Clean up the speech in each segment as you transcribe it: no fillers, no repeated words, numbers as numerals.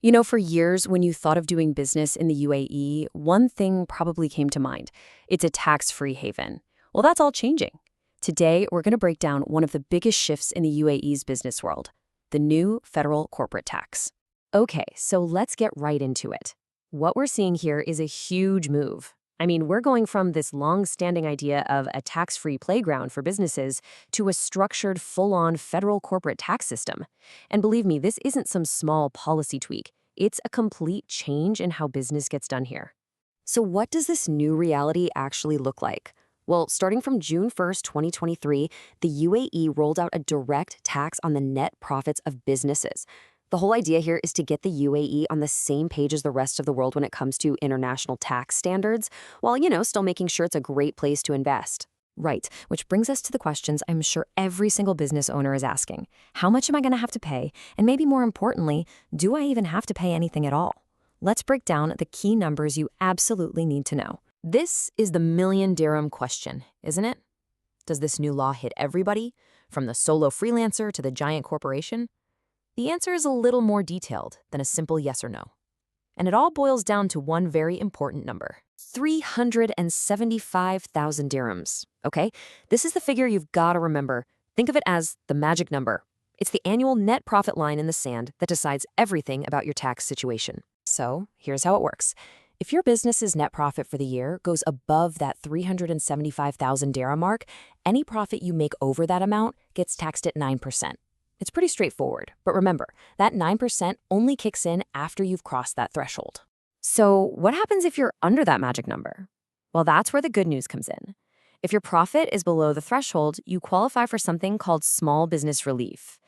You know, for years, when you thought of doing business in the UAE, one thing probably came to mind. It's a tax-free haven. Well, that's all changing. Today, we're going to break down one of the biggest shifts in the UAE's business world, the new federal corporate tax. Okay, so let's get right into it. What we're seeing here is a huge move. I mean, we're going from this long-standing idea of a tax-free playground for businesses to a structured, full-on federal corporate tax system. And believe me, this isn't some small policy tweak. It's a complete change in how business gets done here. So what does this new reality actually look like? Well, starting from June 1st, 2023, the UAE rolled out a direct tax on the net profits of businesses. The whole idea here is to get the UAE on the same page as the rest of the world when it comes to international tax standards, while, still making sure it's a great place to invest. Right, which brings us to the questions I'm sure every single business owner is asking. How much am I going to have to pay? And maybe more importantly, do I even have to pay anything at all? Let's break down the key numbers you absolutely need to know. This is the million dirham question, isn't it? Does this new law hit everybody, from the solo freelancer to the giant corporation? The answer is a little more detailed than a simple yes or no. And it all boils down to one very important number: 375,000 dirhams. Okay? This is the figure you've got to remember. Think of it as the magic number. It's the annual net profit line in the sand that decides everything about your tax situation. So, here's how it works. If your business's net profit for the year goes above that 375,000 dirham mark, any profit you make over that amount gets taxed at 9%. It's pretty straightforward, but remember, that 9% only kicks in after you've crossed that threshold. So what happens if you're under that magic number? Well, that's where the good news comes in. If your profit is below the threshold, you qualify for something called small business relief.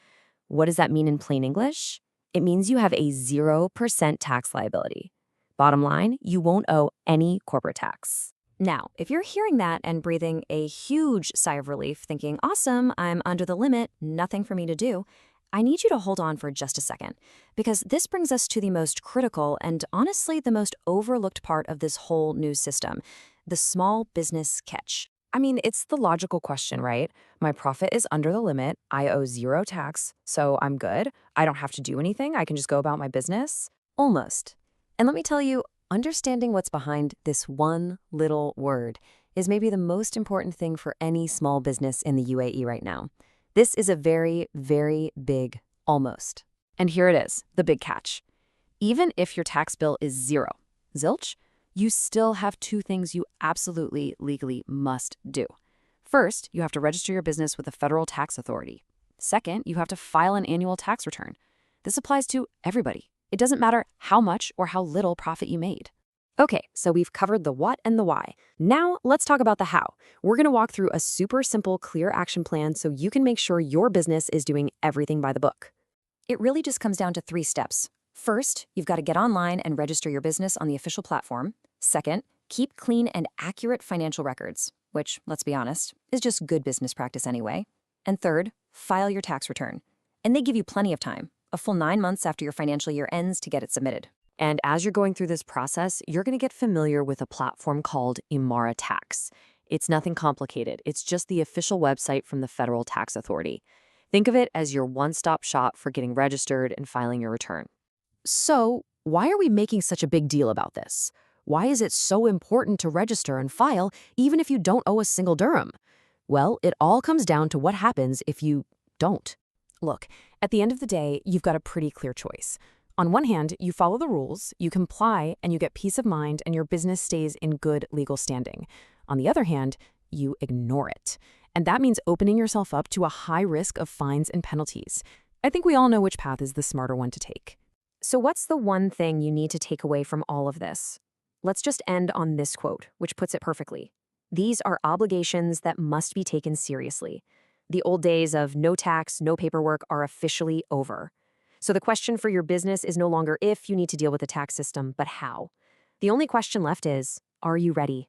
What does that mean in plain English? It means you have a 0% tax liability. Bottom line, you won't owe any corporate tax. Now, if you're hearing that and breathing a huge sigh of relief, thinking, awesome, I'm under the limit, nothing for me to do, I need you to hold on for just a second, because this brings us to the most critical and honestly the most overlooked part of this whole new system, the small business catch. I mean, it's the logical question, right? My profit is under the limit, I owe zero tax, so I'm good. I don't have to do anything, I can just go about my business. Almost. And let me tell you, understanding what's behind this one little word is maybe the most important thing for any small business in the UAE right now. This is a very, very big almost. And here it is, the big catch. Even if your tax bill is zero, zilch, you still have two things you absolutely legally must do. First, you have to register your business with the federal tax authority. Second, you have to file an annual tax return. This applies to everybody. It doesn't matter how much or how little profit you made. Okay, so we've covered the what and the why. Now let's talk about the how. We're going to walk through a super simple, clear action plan so you can make sure your business is doing everything by the book. It really just comes down to 3 steps. First, you've got to get online and register your business on the official platform. Second, keep clean and accurate financial records, which, let's be honest, is just good business practice anyway. And third, file your tax return. And they give you plenty of time, a full 9 months after your financial year ends, to get it submitted. And as you're going through this process, you're going to get familiar with a platform called Imara Tax. It's nothing complicated. It's just the official website from the Federal Tax Authority. Think of it as your one-stop shop for getting registered and filing your return. So, why are we making such a big deal about this? Why is it so important to register and file even if you don't owe a single dirham? Well, it all comes down to what happens if you don't. Look, at the end of the day, you've got a pretty clear choice. On one hand, you follow the rules, you comply, and you get peace of mind, and your business stays in good legal standing. On the other hand, you ignore it. And that means opening yourself up to a high risk of fines and penalties. I think we all know which path is the smarter one to take. So what's the one thing you need to take away from all of this? Let's just end on this quote, which puts it perfectly. These are obligations that must be taken seriously. The old days of no tax, no paperwork are officially over. So the question for your business is no longer if you need to deal with the tax system, but how. The only question left is, are you ready?